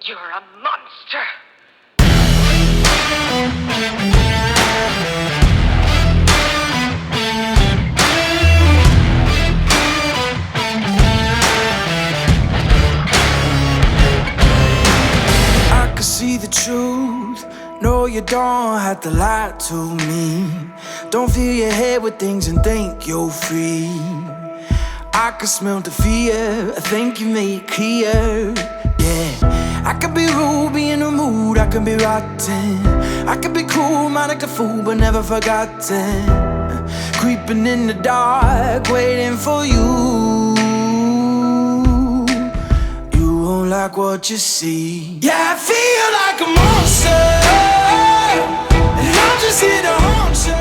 You're a monster. I can see the truth. No, you don't have to lie to me. Don't fill your head with things and think you're free. I can smell the fear, I think you made it clear. Yeah, I could be rude, be in the mood, I can be rotten. I could be cool, mind like a fool, but never forgotten. Creeping in the dark, waiting for you. You won't like what you see. Yeah, I feel like a monster, and I'm just here to haunt you.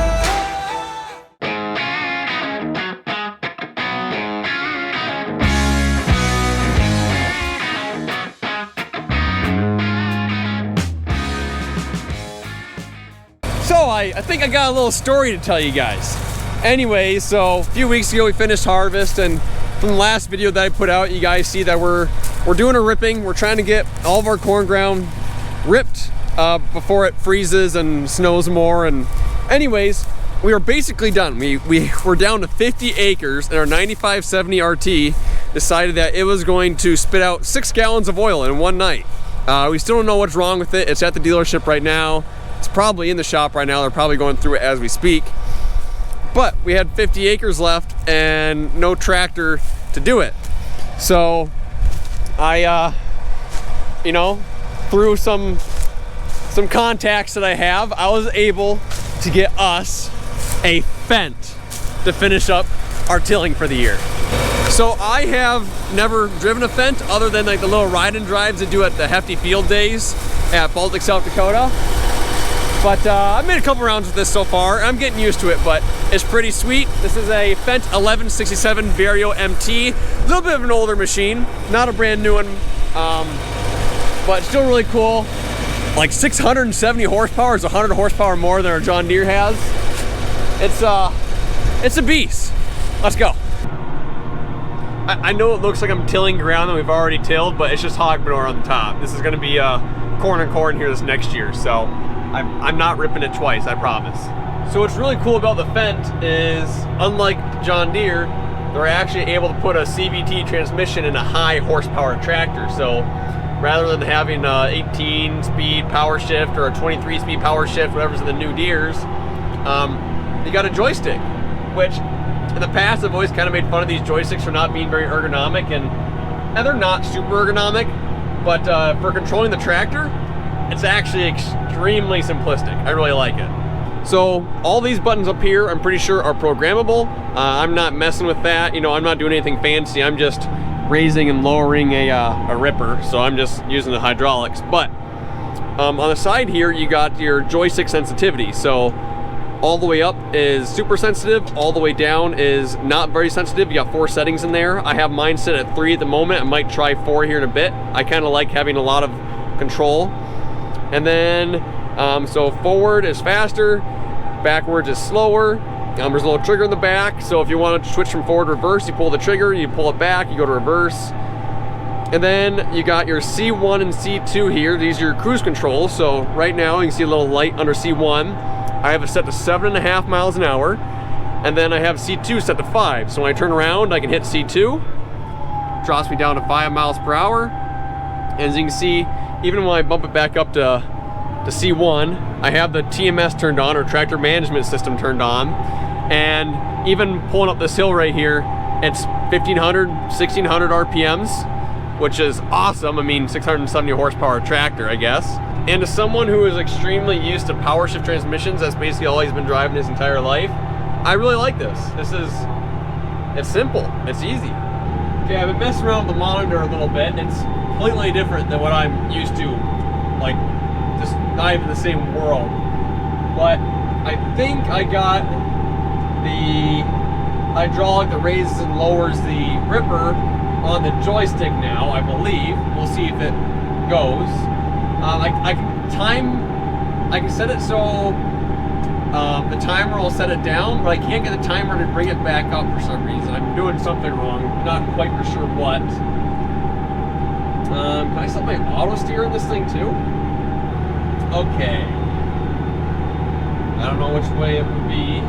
So I think I got a little story to tell you guys. Anyway, so a few weeks ago we finished harvest, and from the last video that I put out, you guys see that we're doing a ripping. We're trying to get all of our corn ground ripped before it freezes and snows more. And anyways, we are basically done. We're down to 50 acres, and our 9570 RT decided that it was going to spit out 6 gallons of oil in one night. We still don't know what's wrong with it. It's at the dealership right now. It's probably in the shop right now. They're probably going through it as we speak. But we had 50 acres left and no tractor to do it. So I, you know, through some contacts that I have, I was able to get us a Fendt to finish up our tilling for the year. So I have never driven a Fendt other than like the little ride and drives they do at the Hefty Field Days at Baltic, South Dakota. But I've made a couple rounds with this so far. I'm getting used to it, but it's pretty sweet. This is a Fendt 1167 Vario MT. A little bit of an older machine, not a brand new one, but still really cool. Like 670 horsepower is 100 horsepower more than our John Deere has. It's a beast. Let's go. I know it looks like I'm tilling ground that we've already tilled, but it's just hog manure on the top. This is gonna be corn and corn here this next year, so I'm not ripping it twice, I promise. So what's really cool about the Fendt is, unlike John Deere, they're actually able to put a CVT transmission in a high horsepower tractor. So rather than having a 18 speed power shift or a 23 speed power shift, whatever's in the new Deeres, you got a joystick, which in the past I've always kind of made fun of these joysticks for not being very ergonomic, and they're not super ergonomic, but for controlling the tractor, it's actually extremely simplistic. I really like it. So all these buttons up here, I'm pretty sure are programmable. I'm not messing with that. You know, I'm not doing anything fancy. I'm just raising and lowering a ripper. So I'm just using the hydraulics. But on the side here, you got your joystick sensitivity. So all the way up is super sensitive. All the way down is not very sensitive. You got 4 settings in there. I have mine set at 3 at the moment. I might try 4 here in a bit. I kind of like having a lot of control. And then, so forward is faster, backwards is slower. There's a little trigger in the back, so if you want to switch from forward to reverse, you pull the trigger, you pull it back, you go to reverse. And then you got your C1 and C2 here. These are your cruise controls. So right now you can see a little light under C1. I have it set to 7.5 miles an hour. And then I have C2 set to 5. So when I turn around, I can hit C2, drops me down to 5 miles per hour. And as you can see, even when I bump it back up to C1, I have the TMS turned on, or tractor management system turned on. And even pulling up this hill right here, it's 1500, 1600 RPMs, which is awesome. I mean, 670 horsepower tractor, I guess. And to someone who is extremely used to power shift transmissions, that's basically all he's been driving his entire life, I really like this. It's simple, it's easy. Okay, I've been messing around with the monitor a little bit. It's completely different than what I'm used to, like just not even the same world. But I think I got the hydraulic that raises and lowers the ripper on the joystick now, I believe. We'll see if it goes. I can set it so the timer will set it down, but I can't get the timer to bring it back up for some reason. I'm doing something wrong, not quite for sure what. Can I set my auto steer in this thing too? Okay. I don't know which way it would be.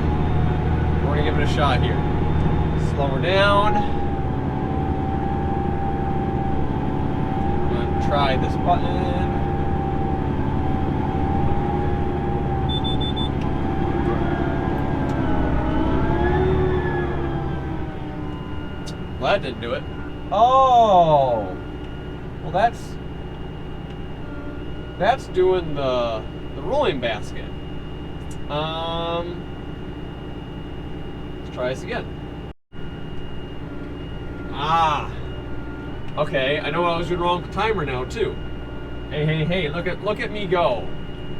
We're gonna give it a shot here. Slow her down. I'm gonna try this button. Well, that didn't do it. Oh! Well, that's doing the rolling basket. Let's try this again. Ah! Okay, I know what I was doing wrong with the timer now too. Hey, look at me go.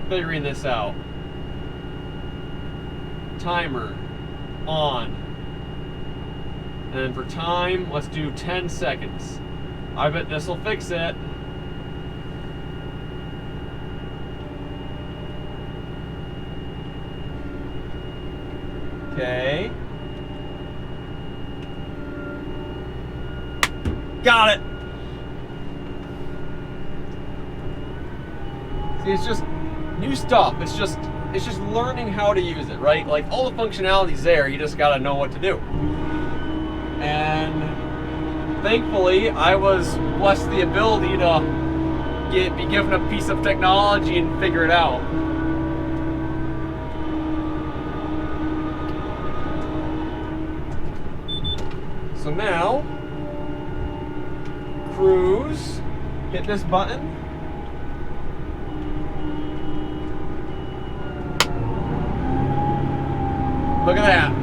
Figuring this out. Timer on. And for time, let's do 10 seconds. I bet this will fix it. Okay. Got it. See, it's just new stuff. It's just learning how to use it, right? Like all the functionality's there, you just gotta know what to do. And thankfully, I was blessed the ability to be given a piece of technology and figure it out. So now, cruise, hit this button. Look at that.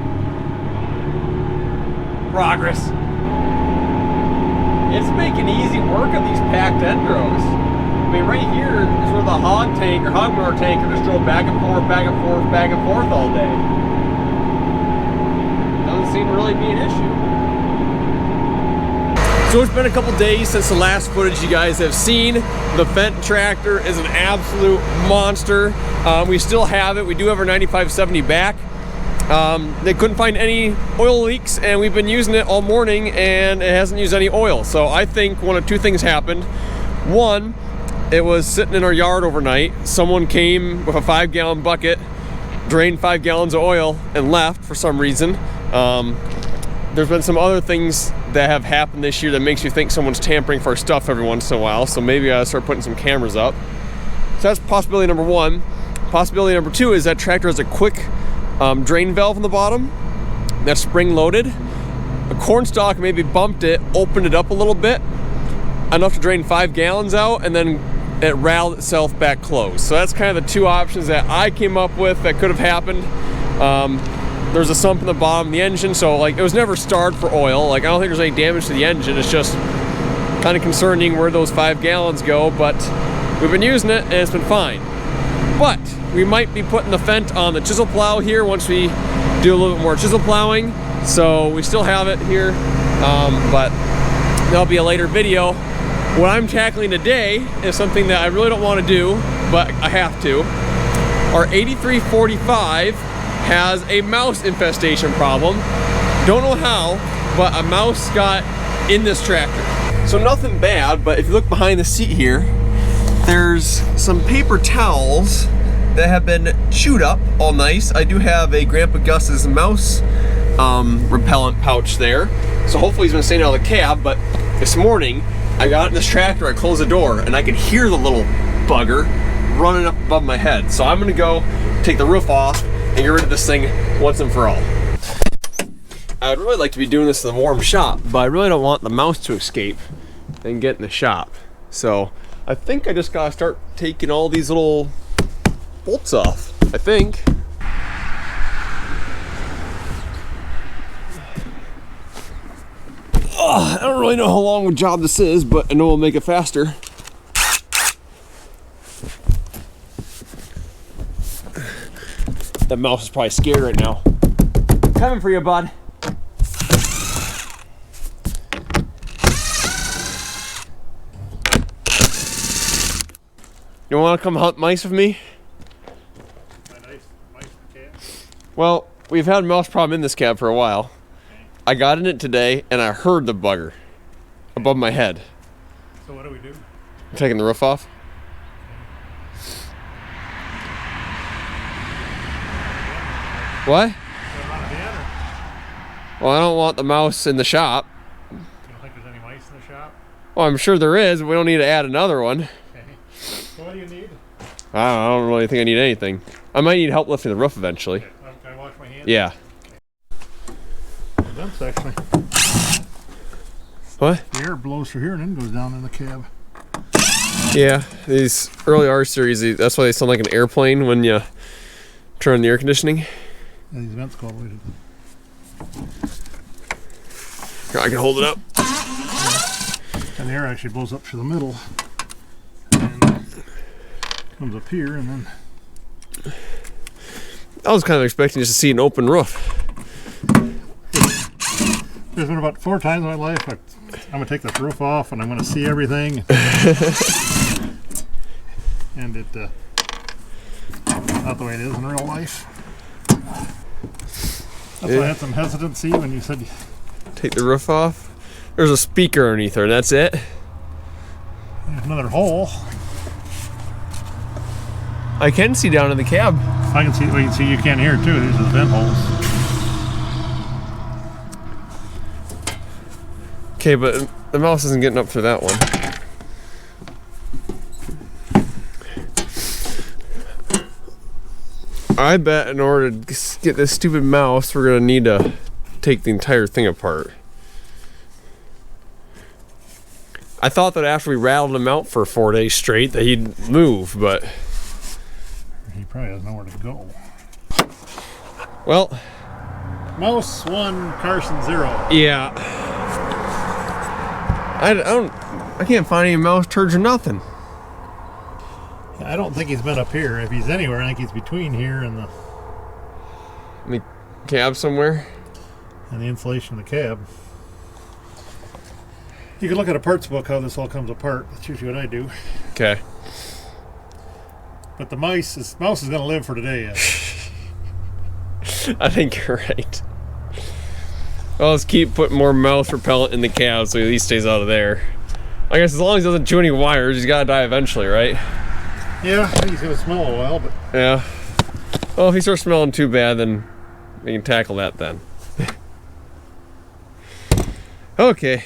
Progress. It's making easy work of these packed end rows. I mean, right here is where the hog tank or hog manure tanker just drove back and forth, back and forth, back and forth all day. Doesn't seem to really be an issue. So it's been a couple days since the last footage you guys have seen. The Fendt tractor is an absolute monster. We still have it. We do have our 9570 back. They couldn't find any oil leaks, and we've been using it all morning and it hasn't used any oil. So I think one of two things happened. One, it was sitting in our yard overnight. Someone came with a 5-gallon bucket, drained 5 gallons of oil and left for some reason. There's been some other things that have happened this year that makes you think someone's tampering for our stuff every once in a while. So maybe I start putting some cameras up. So that's possibility number one. Possibility number two is that tractor has a quick drain valve on the bottom that's spring loaded. A corn stalk maybe bumped it, opened it up a little bit, enough to drain 5 gallons out, and then it rattled itself back closed. So that's kind of the two options that I came up with that could have happened. There's a sump in the bottom of the engine, so like it was never starved for oil. Like I don't think there's any damage to the engine. It's just kind of concerning where those 5 gallons go, but we've been using it and it's been fine. But we might be putting the Fendt on the chisel plow here once we do a little bit more chisel plowing. So we still have it here, but that'll be a later video. What I'm tackling today is something that I really don't want to do, but I have to. Our 8345 has a mouse infestation problem. Don't know how, but a mouse got in this tractor. So nothing bad, but if you look behind the seat here, there's some paper towels that have been chewed up all nice. I do have a Grandpa Gus's mouse repellent pouch there. So hopefully he's been staying out of the cab, but this morning I got in this tractor, I closed the door, and I could hear the little bugger running up above my head. So I'm gonna go take the roof off and get rid of this thing once and for all. I'd really like to be doing this in the warm shop, but I really don't want the mouse to escape and get in the shop. So I think I just gotta start taking all these little bolts off, I think. I don't really know how long a job this is, but I know we'll make it faster. That mouse is probably scared right now. Coming for you, bud. You want to come hunt mice with me? Mice cab? Well, we've had a mouse problem in this cab for a while. Okay. I got in it today and I heard the bugger above my head. So what do we do? Taking the roof off. What? Well, I don't want the mouse in the shop. You don't think there's any mice in the shop? Well, I'm sure there is, but we don't need to add another one. Okay. So what do you need? I don't really think I need anything. I might need help lifting the roof eventually. Okay. Can I wash my hands? Yeah. Vents actually. What? The air blows through here and then goes down in the cab. Yeah, these early R series, that's why they sound like an airplane when you turn on the air conditioning. Yeah, these vents go all the way to Here, I can hold it up. and the air actually blows up through the middle and comes up here and then I was kind of expecting just to see an open roof. there's been about 4 times in my life I'm gonna take this roof off and I'm gonna see everything and it not the way it is in real life. That's why I had some hesitancy when you said Take the roof off. There's a speaker underneath there, and that's it. there's another hole. I can see down in the cab. I can see, well, you can see you can't hear it too. These are the vent holes. Okay, but the mouse isn't getting up through that one. I bet in order to get this stupid mouse, we're gonna need to take the entire thing apart. I thought that after we rattled him out for 4 days straight that he'd move, but He probably has nowhere to go. well, Mouse 1, Carson 0. yeah. I can't find any mouse turds or nothing. I don't think he's been up here. If he's anywhere, I think he's between here and In the cab somewhere. the insulation of the cab. You can look at a parts book how this all comes apart. That's usually what I do. Okay. But the mouse is going to live for today. I think you're right. Well, let's keep putting more mouse repellent in the cab so he at least stays out of there. I guess as long as he doesn't chew any wires, he's gotta die eventually, right? Yeah, I think he's going to smell a while, but Yeah. Well, if he starts smelling too bad, then we can tackle that then. Okay.